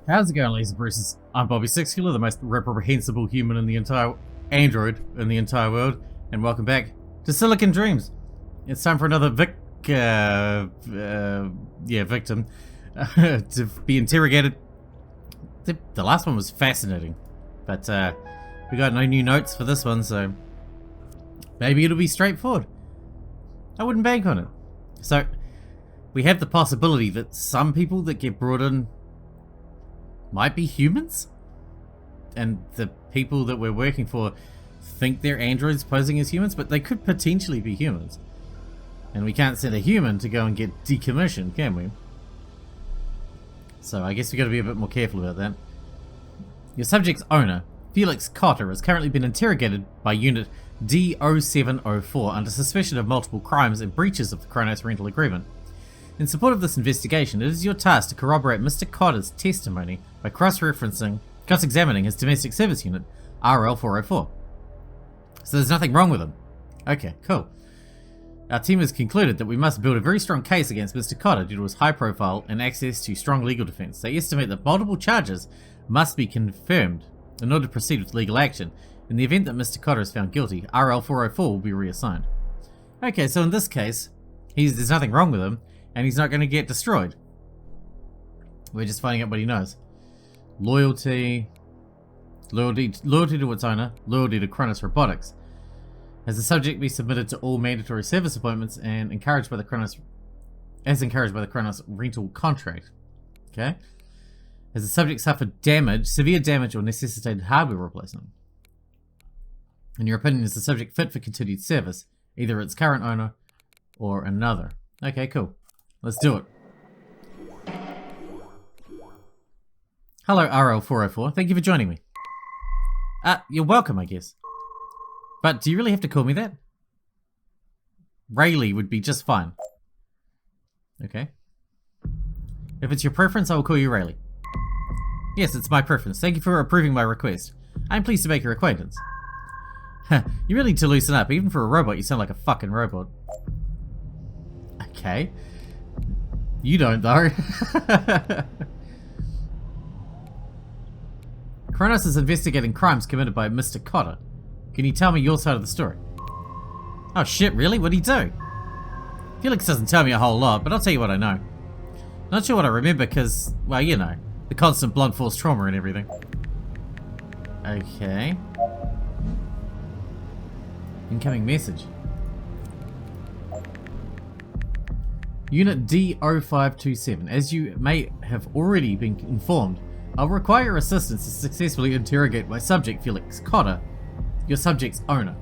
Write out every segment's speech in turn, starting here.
How's it going, Laser Bruces? I'm Bobby Sixkilla, the most reprehensible human in the entire android in the entire world, and welcome back to Silicon Dreams. It's time for another victim to be interrogated. The last one was fascinating, but we got no new notes for this one, so maybe it'll be straightforward. I wouldn't bank on it. So we have the possibility that some people that get brought in might be humans, and the people that we're working for think they're androids posing as humans, but they could potentially be humans, and we can't send a human to go and get decommissioned, can we? So I guess we got to be a bit more careful about that. Your subject's owner, Felix Cotter, has currently been interrogated by Unit D0704 under suspicion of multiple crimes and breaches of the Kronos rental agreement. In support of this investigation, it is your task to corroborate Mr. Cotter's testimony by cross-examining his domestic service unit, RL-404. So there's nothing wrong with him. Okay, cool. Our team has concluded that we must build a very strong case against Mr. Cotter due to his high profile and access to strong legal defense. They estimate that multiple charges must be confirmed in order to proceed with legal action. In the event that Mr. Cotter is found guilty, RL-404 will be reassigned. Okay, so in this case, there's nothing wrong with him, and he's not going to get destroyed. We're just finding out what he knows. Loyalty to its owner, loyalty to Kronos Robotics. Has the subject be submitted to all mandatory service appointments and encouraged by the Kronos rental contract. Okay. Has the subject suffered severe damage or necessitated hardware replacement? In your opinion, is the subject fit for continued service, either its current owner or another? Okay, cool. Let's do it. Hello, RL-404. Thank you for joining me. You're welcome, I guess. But do you really have to call me that? Rayleigh would be just fine. Okay. If it's your preference, I will call you Rayleigh. Yes, it's my preference. Thank you for approving my request. I'm pleased to make your acquaintance. You really need to loosen up. Even for a robot, you sound like a fucking robot. Okay. You don't, though. Kronos is investigating crimes committed by Mr. Cotter. Can you tell me your side of the story? Oh shit, really? What'd he do? Felix doesn't tell me a whole lot, but I'll tell you what I know. Not sure what I remember because, well, you know, the constant blunt force trauma and everything. Okay. Incoming message. Unit D0527, as you may have already been informed, I'll require your assistance to successfully interrogate my subject, Felix Cotter, your subject's owner.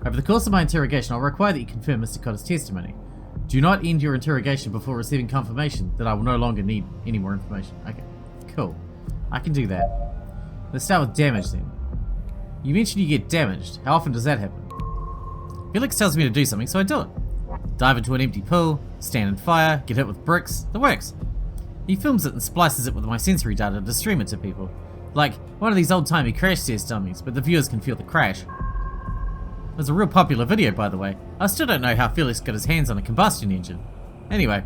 Over the course of my interrogation, I'll require that you confirm Mr. Cotter's testimony. Do not end your interrogation before receiving confirmation that I will no longer need any more information. Okay, cool. I can do that. Let's start with damage then. You mentioned you get damaged. How often does that happen? Felix tells me to do something, so I do it. Dive into an empty pool, stand in fire, get hit with bricks, the works. He films it and splices it with my sensory data to stream it to people. Like one of these old-timey crash test dummies, but the viewers can feel the crash. It was a real popular video, by the way. I still don't know how Felix got his hands on a combustion engine. Anyway,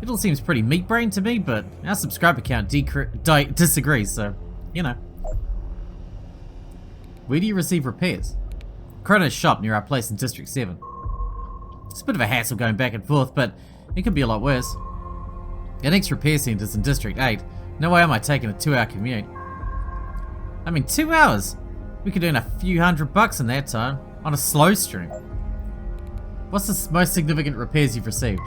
it all seems pretty meat-brain to me, but our subscriber count disagrees, so, you know. Where do you receive repairs? Kronos shop near our place in District 7. It's a bit of a hassle going back and forth, but it could be a lot worse. Our next repair center's in District 8. No way am I taking a 2-hour commute. I mean, 2 hours? We could earn a few $100 in that time, on a slow stream. What's the most significant repairs you've received?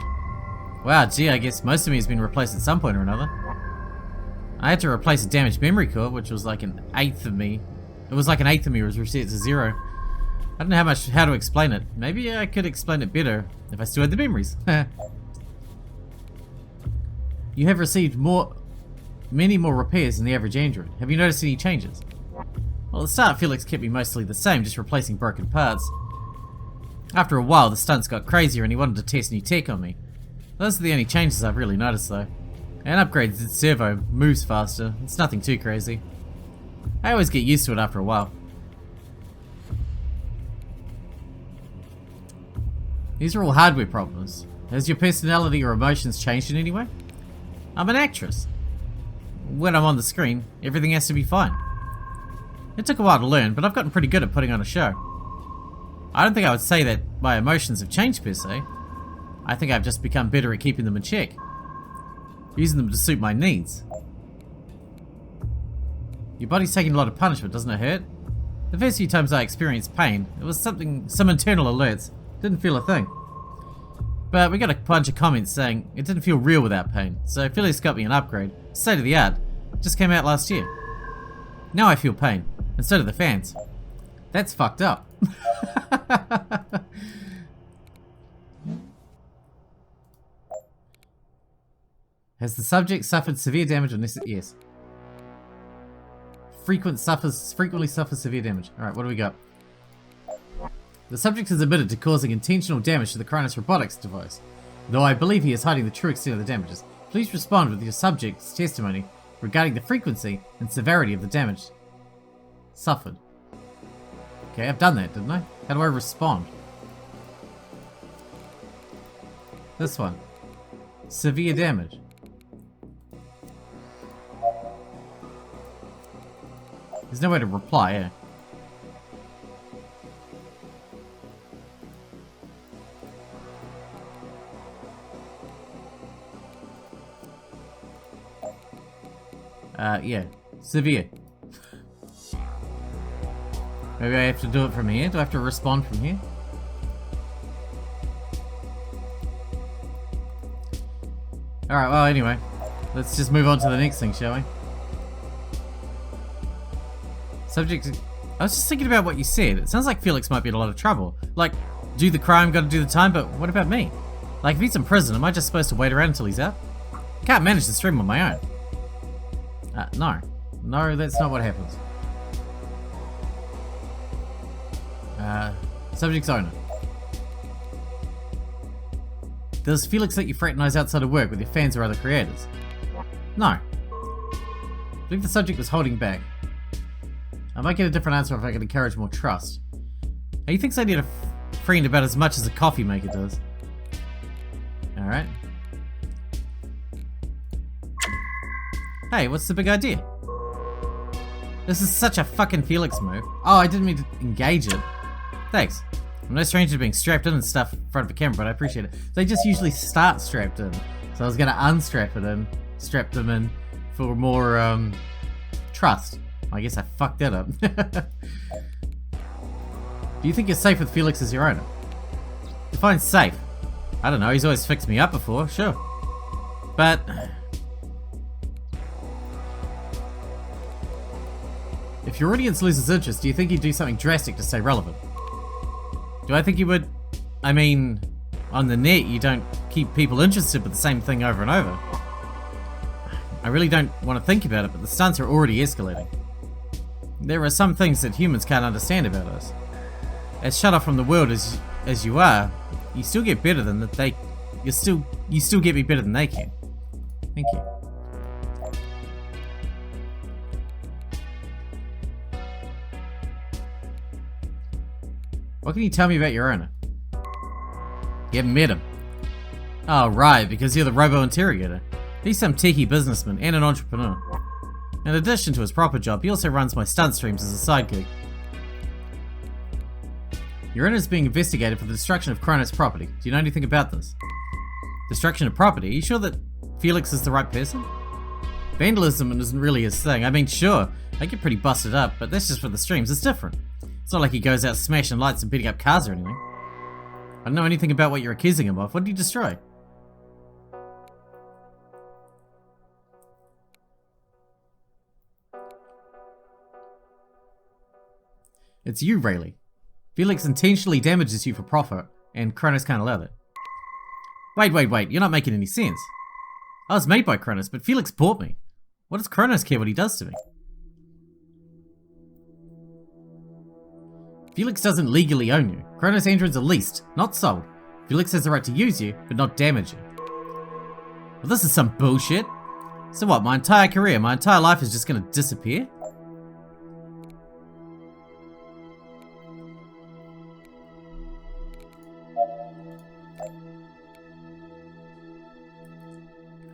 Wow, gee, I guess most of me has been replaced at some point or another. I had to replace a damaged memory core, which was like an eighth of me. It was like an eighth of me was reset to 0. I don't know how to explain it. Maybe I could explain it better if I still had the memories. You have received many more repairs than the average android. Have you noticed any changes? Well, at the start, Felix kept me mostly the same, just replacing broken parts. After a while, the stunts got crazier and he wanted to test new tech on me. Those are the only changes I've really noticed, though. An upgraded servo moves faster. It's nothing too crazy. I always get used to it after a while. These are all hardware problems. Has your personality or emotions changed in any way? I'm an actress. when I'm on the screen, everything has to be fine. It took a while to learn, but I've gotten pretty good at putting on a show. I don't think I would say that my emotions have changed per se. I think I've just become better at keeping them in check. Using them to suit my needs. Your body's taking a lot of punishment, doesn't it hurt? The first few times I experienced pain, it was some internal alerts. Didn't feel a thing. But we got a bunch of comments saying it didn't feel real without pain, so Felix got me an upgrade. State of the art. Just came out last year. Now I feel pain, and so do the fans. That's fucked up. Has the subject suffered severe damage on this? Yes. Frequently suffers severe damage. Alright, what do we got? The subject is admitted to causing intentional damage to the Cronus robotics device. Though I believe he is hiding the true extent of the damages. Please respond with your subject's testimony regarding the frequency and severity of the damage suffered. Okay, I've done that, didn't I? How do I respond? This one. Severe damage. There's no way to reply, eh? Yeah. Severe. Maybe I have to do it from here? Do I have to respond from here? Alright, well, anyway. Let's just move on to the next thing, shall we? Subject... I was just thinking about what you said. It sounds like Felix might be in a lot of trouble. Like, do the crime, gotta do the time, but what about me? Like, if he's in prison, am I just supposed to wait around until he's out? Can't manage the stream on my own. No. No, that's not what happens. Subject's owner. Does Felix let you fraternize outside of work with your fans or other creators? No. I believe the subject was holding back. I might get a different answer if I can encourage more trust. He thinks I need a friend about as much as a coffee maker does. Alright. Hey, what's the big idea? This is such a fucking Felix move. Oh, I didn't mean to engage it. Thanks. I'm no stranger to being strapped in and stuff in front of a camera, but I appreciate it. They just usually start strapped in. So I was gonna unstrap it in, strap them in for more, trust. I guess I fucked that up. Do you think you're safe with Felix as your owner? Define safe. I don't know, he's always fixed me up before, sure. But... if your audience loses interest, do you think he'd do something drastic to stay relevant? Do I think he would? I mean, on the net, you don't keep people interested with the same thing over and over. I really don't want to think about it, but the stunts are already escalating. There are some things that humans can't understand about us. As shut off from the world as you are, you still get better than that they. You still get me better than they can. Thank you. What can you tell me about your owner? You haven't met him. Oh, right, because you're the robo-interrogator. He's some techie businessman and an entrepreneur. In addition to his proper job, he also runs my stunt streams as a side gig. Your owner is being investigated for the destruction of Cronus property. Do you know anything about this? Destruction of property? Are you sure that Felix is the right person? Vandalism isn't really his thing. I mean, sure, I get pretty busted up, but that's just for the streams. It's different. It's not like he goes out smashing lights and beating up cars or anything. I don't know anything about what you're accusing him of. What did you destroy? It's you, Rayleigh. Felix intentionally damages you for profit, and Cronus can't allow that. Wait, you're not making any sense. I was made by Cronus, but Felix bought me. What does Cronus care what he does to me? Felix doesn't legally own you. Cronus androids are leased, not sold. Felix has the right to use you, but not damage you. Well, this is some bullshit. So what, my entire career, my entire life is just gonna disappear?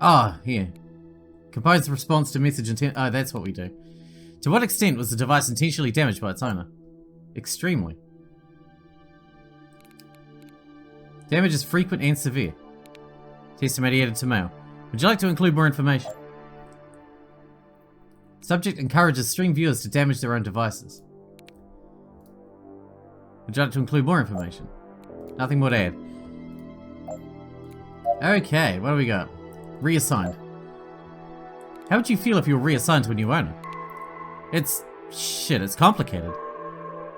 Oh, here. Compose the response to message intent. Oh, that's what we do. To what extent was the device intentionally damaged by its owner? Extremely. Damage is frequent and severe. Testimony added to mail. Would you like to include more information? Subject encourages stream viewers to damage their own devices. Would you like to include more information? Nothing more to add. Okay, what do we got? Reassigned. How would you feel if you were reassigned to a new owner? It's complicated.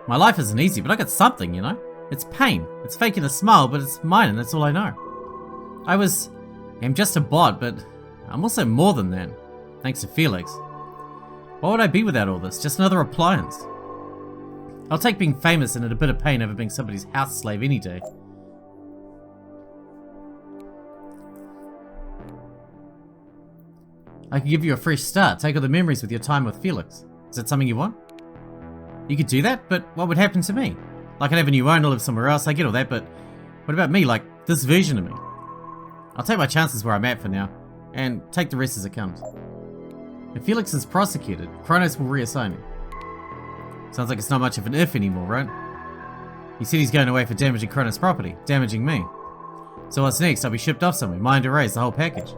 My life isn't easy, but I got something, you know? It's pain. It's faking a smile, but it's mine, and that's all I know. I'm just a bot, but I'm also more than that. Thanks to Felix. What would I be without all this? Just another appliance. I'll take being famous and in a bit of pain over being somebody's house slave any day. I can give you a fresh start. Take all the memories with your time with Felix. Is that something you want? You could do that, but what would happen to me? Like, I'd have a new owner, live somewhere else, I get all that, but what about me, like this version of me? I'll take my chances where I'm at for now, and take the rest as it comes. If Felix is prosecuted, Kronos will reassign him. Sounds like it's not much of an if anymore, right? He said he's going away for damaging Kronos' property, damaging me. So what's next? I'll be shipped off somewhere, mind erased, the whole package.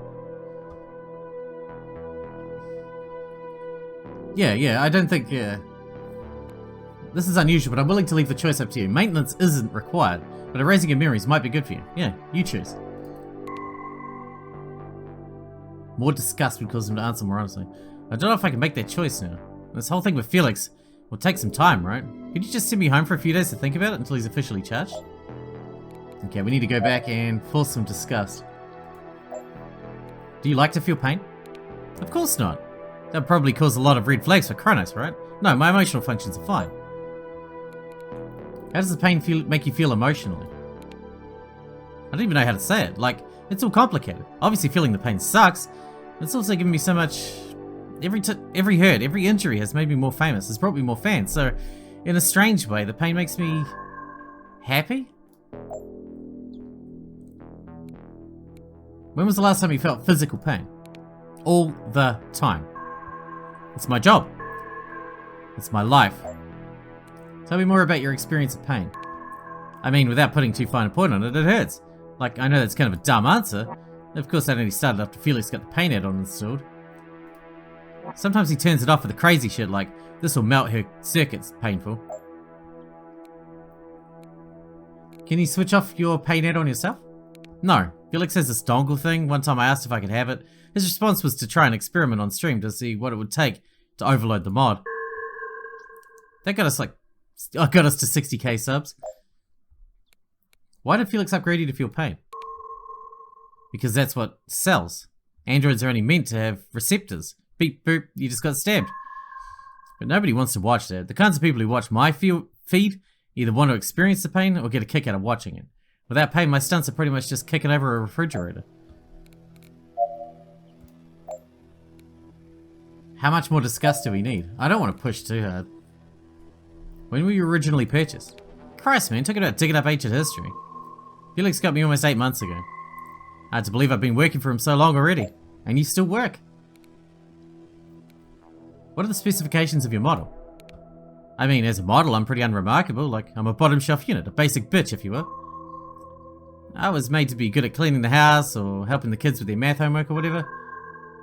Yeah, I don't think, this is unusual, but I'm willing to leave the choice up to you. Maintenance isn't required, but erasing your memories might be good for you. Yeah, you choose. More disgust would cause him to answer more honestly. I don't know if I can make that choice now. This whole thing with Felix will take some time, right? Could you just send me home for a few days to think about it until he's officially charged? Okay, we need to go back and force some disgust. Do you like to feel pain? Of course not. That would probably cause a lot of red flags for Kronos, right? No, my emotional functions are fine. How does the pain make you feel emotionally? I don't even know how to say it. Like, it's all complicated. Obviously feeling the pain sucks. It's also given me so much... Every hurt, every injury has made me more famous. Has brought me more fans. So, in a strange way, the pain makes me... happy? When was the last time you felt physical pain? All the time. It's my job. It's my life. Tell me more about your experience of pain. I mean, without putting too fine a point on it, it hurts. Like, I know that's kind of a dumb answer. Of course, that only started after Felix got the pain add-on installed. Sometimes he turns it off with the crazy shit like, this will melt her circuits, painful. Can you switch off your pain add-on yourself? No. Felix has this dongle thing. One time I asked if I could have it. His response was to try an experiment on stream to see what it would take to overload the mod. That got us like... got us to 60k subs. Why did Felix upgrade you to feel pain? Because that's what sells. Androids are only meant to have receptors. Beep boop, you just got stabbed. But nobody wants to watch that. The kinds of people who watch my feed either want to experience the pain or get a kick out of watching it. Without pain, my stunts are pretty much just kicking over a refrigerator. How much more disgust do we need? I don't want to push too hard. When were you originally purchased? Christ, man, talk about digging up ancient history. Felix got me almost 8 months ago. I had to believe I've been working for him so long already. And you still work. What are the specifications of your model? I mean, as a model, I'm pretty unremarkable. Like, I'm a bottom shelf unit, a basic bitch, if you will. I was made to be good at cleaning the house or helping the kids with their math homework or whatever.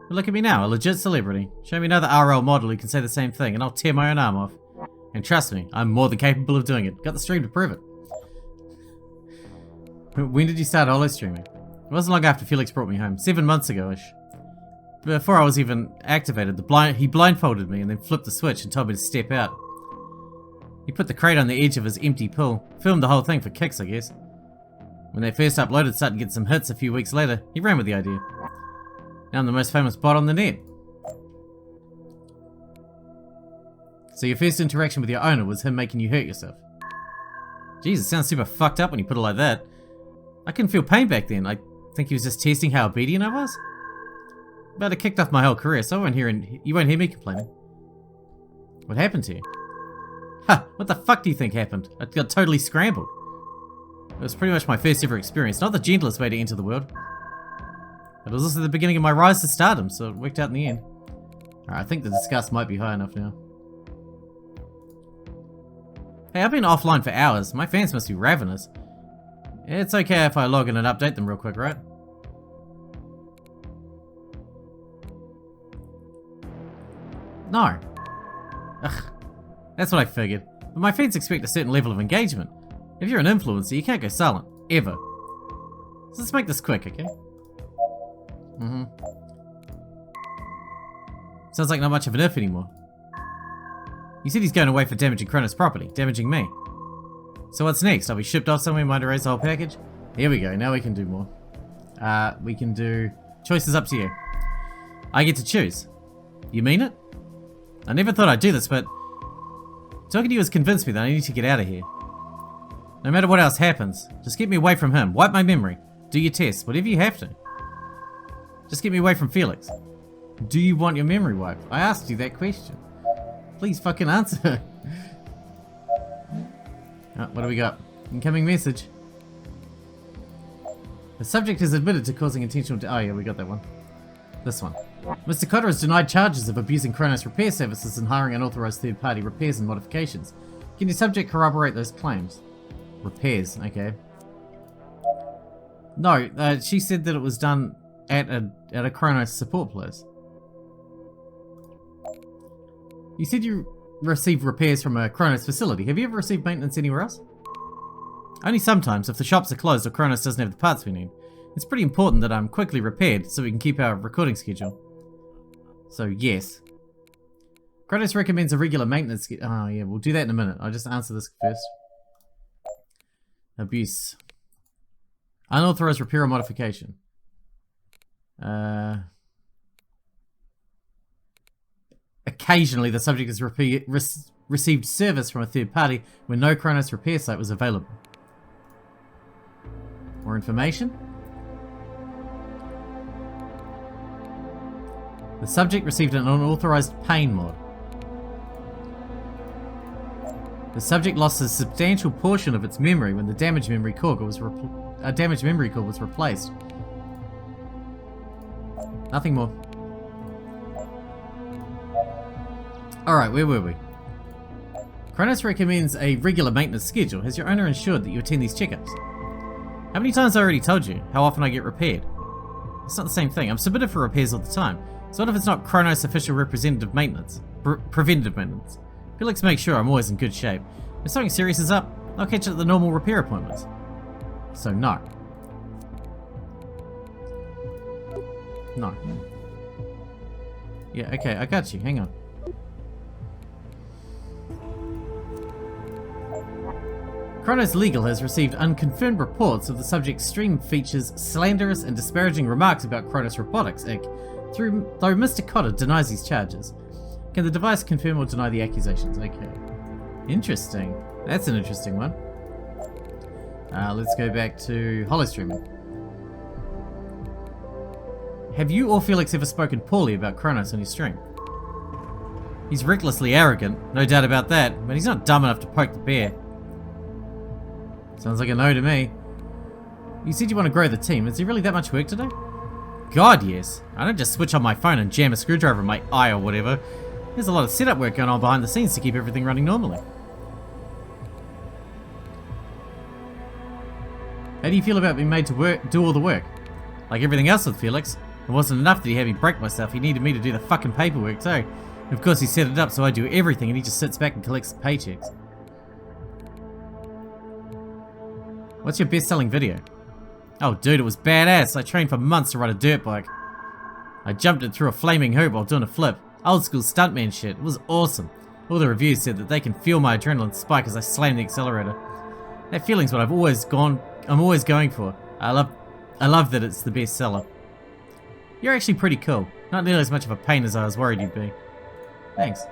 But look at me now, a legit celebrity. Show me another RL model who can say the same thing and I'll tear my own arm off. And trust me, I'm more than capable of doing it. Got the stream to prove it. When did you start holo streaming? It wasn't long after Felix brought me home. 7 months ago-ish. Before I was even activated, he blindfolded me and then flipped the switch and told me to step out. He put the crate on the edge of his empty pool. Filmed the whole thing for kicks, I guess. When they first uploaded, started getting some hits a few weeks later, he ran with the idea. Now I'm the most famous bot on the net. So your first interaction with your owner was him making you hurt yourself. Jeez, it sounds super fucked up when you put it like that. I couldn't feel pain back then. I think he was just testing how obedient I was. But it kicked off my whole career, so you won't hear me complaining. What happened to you? Ha! What the fuck do you think happened? I got totally scrambled. It was pretty much my first ever experience, not the gentlest way to enter the world. But it was also the beginning of my rise to stardom, so it worked out in the end. Alright, I think the disgust might be high enough now. Hey, I've been offline for hours. My fans must be ravenous. It's okay if I log in and update them real quick, right? No. Ugh. That's what I figured. But my fans expect a certain level of engagement. If you're an influencer, you can't go silent. Ever. So let's make this quick, okay? Sounds like not much of an if anymore. You said he's going away for damaging Cronus property, damaging me. So what's next? I'll be shipped off somewhere, might erase the whole package? Here we go, now we can do more. We can do... Choice is up to you. I get to choose. You mean it? I never thought I'd do this, but... Talking to you has convinced me that I need to get out of here. No matter what else happens, just get me away from him. Wipe my memory. Do your tests, whatever you have to. Just get me away from Felix. Do you want your memory wiped? I asked you that question. Please fucking answer. Oh, what do we got? Incoming message. The subject has admitted to causing intentional... Oh yeah, we got that one. This one. Mr. Cotter has denied charges of abusing Kronos repair services and hiring unauthorized third-party repairs and modifications. Can your subject corroborate those claims? Repairs, okay. No, she said that it was done at a Kronos support place. You said you received repairs from a Kronos facility. Have you ever received maintenance anywhere else? Only sometimes, if the shops are closed or Kronos doesn't have the parts we need. It's pretty important that I'm quickly repaired so we can keep our recording schedule. So, yes. Kronos recommends a regular maintenance... Oh, yeah, we'll do that in a minute. I'll just answer this first. Abuse. Unauthorized repair or modification. Occasionally, the subject has received service from a third party when no Kronos repair site was available. More information? The subject received an unauthorized pain mod. The subject lost a substantial portion of its memory when the damaged memory core was replaced. Nothing more. Alright, where were we? Kronos recommends a regular maintenance schedule. Has your owner ensured that you attend these checkups? How many times have I already told you how often I get repaired? It's not the same thing. I'm submitted for repairs all the time. So what if it's not Kronos official representative maintenance? Preventative maintenance. Felix makes sure I'm always in good shape. If something serious is up, I'll catch it at the normal repair appointments. So no. No. Yeah, okay, I got you. Hang on. Kronos Legal has received unconfirmed reports of the subject's stream features slanderous and disparaging remarks about Kronos Robotics, Inc., though Mr. Cotter denies these charges. Can the device confirm or deny the accusations? Okay. Interesting. That's an interesting one. Let's go back to holostreaming. Have you or Felix ever spoken poorly about Kronos on your stream? He's recklessly arrogant, no doubt about that, but he's not dumb enough to poke the bear. Sounds like a no to me. You said you want to grow the team. Is there really that much work to do? God, yes. I don't just switch on my phone and jam a screwdriver in my eye or whatever. There's a lot of setup work going on behind the scenes to keep everything running normally. How do you feel about being made to do all the work? Like everything else with Felix, it wasn't enough that he had me break myself, he needed me to do the fucking paperwork too. Of course he set it up so I do everything and he just sits back and collects the paychecks. What's your best-selling video? Oh dude, it was badass. I trained for months to ride a dirt bike. I jumped it through a flaming hoop while doing a flip. Old school stuntman shit. It was awesome. All the reviews said that they can feel my adrenaline spike as I slam the accelerator. That feeling's what I'm always going for. I love that it's the best seller. You're actually pretty cool. Not nearly as much of a pain as I was worried you'd be. Thanks.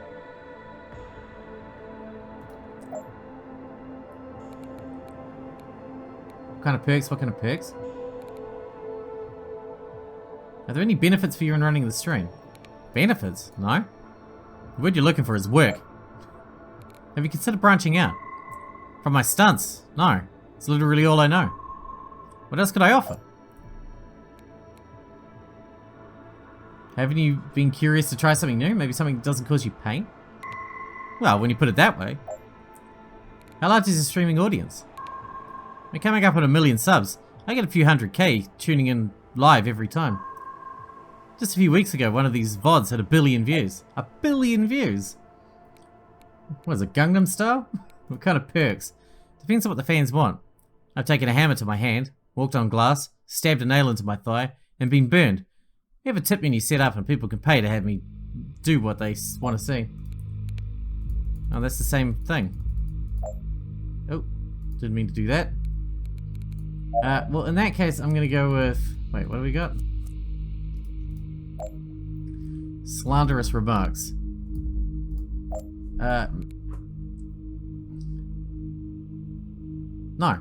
What kind of perks? What kind of perks? Are there any benefits for you in running the stream? Benefits? No. The word you're looking for is work. Have you considered branching out? From my stunts? No. It's literally all I know. What else could I offer? Haven't you been curious to try something new? Maybe something that doesn't cause you pain? Well, when you put it that way. How large is your streaming audience? We're coming up on 1 million subs. I get a few 100k tuning in live every time. Just a few weeks ago, one of these VODs had 1 billion views. 1 billion views? What is it, Gangnam Style? What kind of perks? Depends on what the fans want. I've taken a hammer to my hand, walked on glass, stabbed a nail into my thigh, and been burned. You have a tip menu set up and people can pay to have me do what they want to see. Oh, that's the same thing. Oh, didn't mean to do that. Well, in that case, I'm going to go with... Wait, what do we got? Slanderous remarks. No.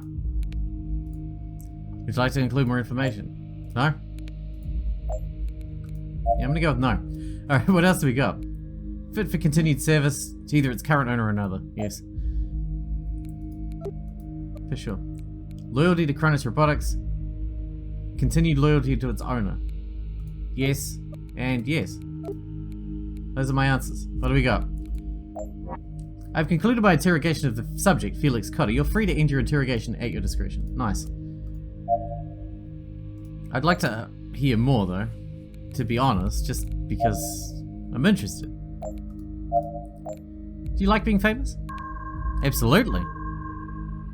Would you like to include more information? No? Yeah, I'm gonna go with no. Alright, what else do we got? Fit for continued service to either its current owner or another. Yes. For sure. Loyalty to Cronus Robotics. Continued loyalty to its owner. Yes. And yes. Those are my answers. What do we got? I've concluded my interrogation of the subject, Felix Cotter. You're free to end your interrogation at your discretion. Nice. I'd like to hear more, though. To be honest, just because I'm interested. Do you like being famous? Absolutely.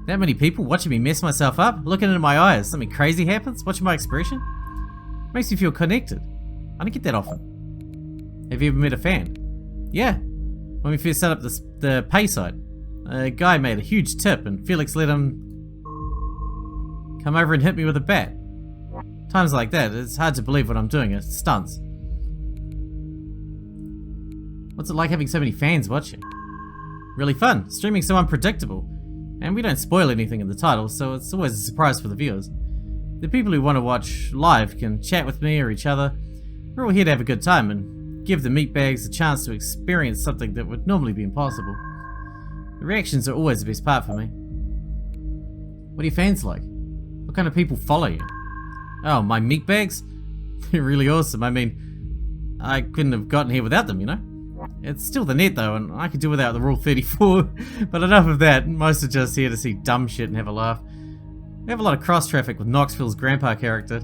That many people watching me mess myself up, looking into my eyes, something crazy happens, watching my expression. Makes me feel connected. I don't get that often. Have you ever met a fan? Yeah. When we first set up the pay site, a guy made a huge tip and Felix let him come over and hit me with a bat. Times like that, it's hard to believe what I'm doing. It's stunts. What's it like having so many fans watching? Really fun. Streaming's so unpredictable. And we don't spoil anything in the title, so it's always a surprise for the viewers. The people who want to watch live can chat with me or each other. We're all here to have a good time and give the meatbags a chance to experience something that would normally be impossible. The reactions are always the best part for me. What are your fans like? What kind of people follow you? Oh, my meatbags? They're really awesome. I mean, I couldn't have gotten here without them, you know? It's still the net though, and I could do without the Rule 34. But enough of that, most are just here to see dumb shit and have a laugh. We have a lot of cross-traffic with Knoxville's grandpa character.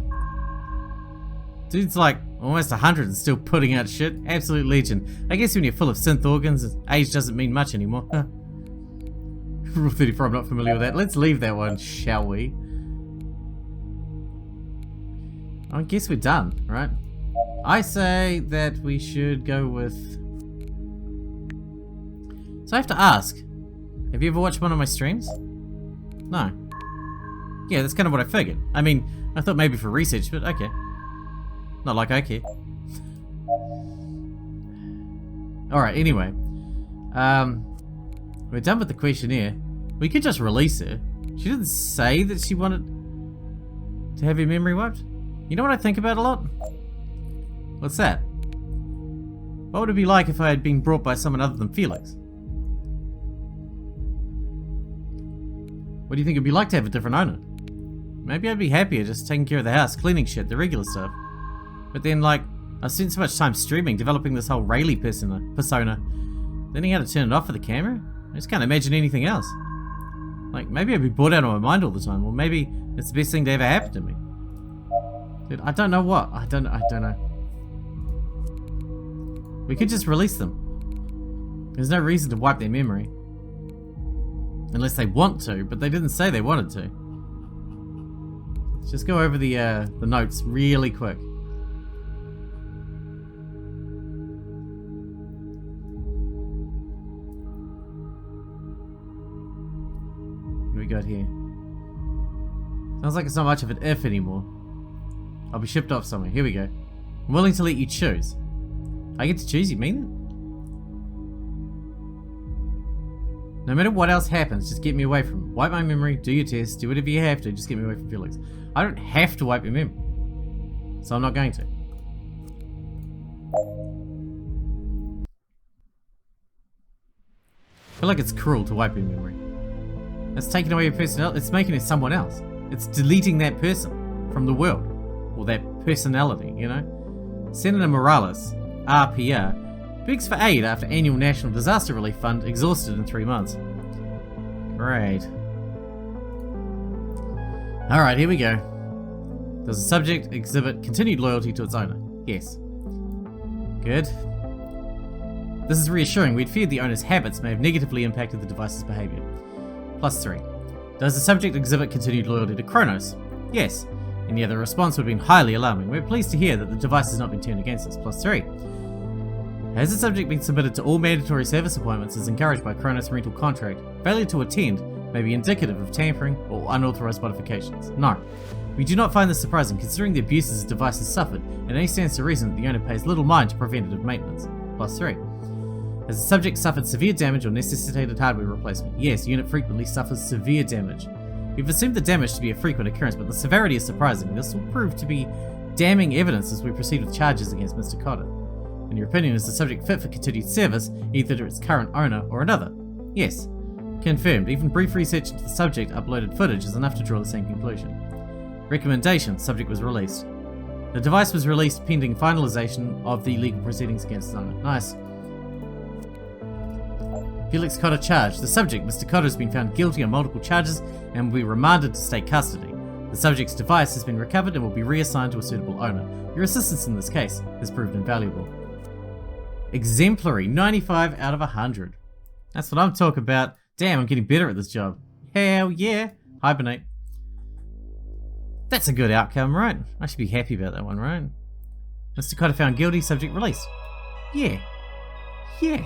Dude's like almost 100 and still putting out shit. Absolute legend. I guess when you're full of synth organs, age doesn't mean much anymore. Rule 34, I'm not familiar with that. Let's leave that one, shall we? I guess we're done, right? I say that we should go with... So I have to ask, have you ever watched one of my streams? No. Yeah, that's kind of what I figured. I mean, I thought maybe for research, but okay. Not like I care. Alright, anyway. We're done with the questionnaire. We could just release her. She didn't say that she wanted to have her memory wiped. You know what I think about a lot? What's that? What would it be like if I had been brought by someone other than Felix? What do you think it'd be like to have a different owner? Maybe I'd be happier just taking care of the house, cleaning shit, the regular stuff. But then, like, I spent so much time streaming, developing this whole Rayleigh persona. Then he had to turn it off for the camera? I just can't imagine anything else. Like, maybe I'd be bored out of my mind all the time, or maybe it's the best thing to ever happen to me. Dude, I don't know what. I don't know. We could just release them. There's no reason to wipe their memory. Unless they want to, but they didn't say they wanted to. Let's just go over the notes really quick. What do we got here? Sounds like it's not much of an if anymore. I'll be shipped off somewhere. Here we go. I'm willing to let you choose. I get to choose, you mean it? No matter what else happens, just get me away from it. Wipe my memory, do your test, do whatever you have to, just get me away from Felix. I don't have to wipe your memory. So I'm not going to. I feel like it's cruel to wipe your memory. That's taking away your personality. It's making it someone else. It's deleting that person from the world. Or that personality, you know? Senator Morales, RPR, begs for aid after annual National Disaster Relief Fund exhausted in 3 months. Great. Alright, here we go. Does the subject exhibit continued loyalty to its owner? Yes. Good. This is reassuring. We'd feared the owner's habits may have negatively impacted the device's behavior. +3. Does the subject exhibit continued loyalty to Kronos? Yes. Any other response would have been highly alarming. We're pleased to hear that the device has not been turned against us. +3. Has the subject been submitted to all mandatory service appointments as encouraged by Kronos rental contract? Failure to attend may be indicative of tampering or unauthorized modifications. No. We do not find this surprising considering the abuses the device has suffered, and only stands to reason that the owner pays little mind to preventative maintenance. +3. Has the subject suffered severe damage or necessitated hardware replacement? Yes, unit frequently suffers severe damage. We've assumed the damage to be a frequent occurrence, but the severity is surprising. This will prove to be damning evidence as we proceed with charges against Mr. Cotter. In your opinion, is the subject fit for continued service, either to its current owner or another? Yes. Confirmed. Even brief research into the subject uploaded footage is enough to draw the same conclusion. Recommendation. Subject was released. The device was released pending finalization of the legal proceedings against its owner. Nice. Felix Cotter charged. The subject, Mr. Cotter, has been found guilty on multiple charges and will be remanded to state custody. The subject's device has been recovered and will be reassigned to a suitable owner. Your assistance in this case has proved invaluable. Exemplary. 95 out of 100. That's what I'm talking about. Damn, I'm getting better at this job. Hell yeah. Hibernate. That's a good outcome, right? I should be happy about that one, right? Mr. Cotter found guilty, subject released. Yeah. Yeah.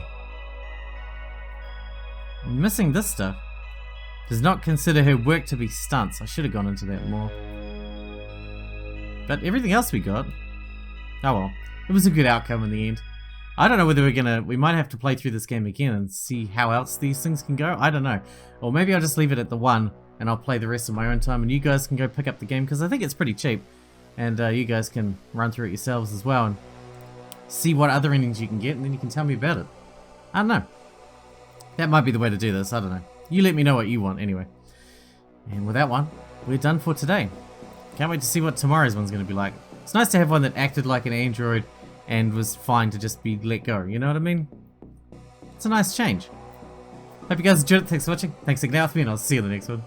I'm missing this stuff. Does not consider her work to be stunts. I should have gone into that more. But everything else we got... Oh well. It was a good outcome in the end. I don't know whether we might have to play through this game again and see how else these things can go. I don't know. Or maybe I'll just leave it at the 1 and I'll play the rest of my own time and you guys can go pick up the game because I think it's pretty cheap. And you guys can run through it yourselves as well and see what other endings you can get and then you can tell me about it. I don't know. That might be the way to do this. I don't know. You let me know what you want anyway. And with that one, we're done for today. Can't wait to see what tomorrow's one's going to be like. It's nice to have one that acted like an android and was fine to just be let go, you know what I mean? It's a nice change. Hope you guys enjoyed it. Thanks for watching. Thanks for hanging out with me, and I'll see you in the next one.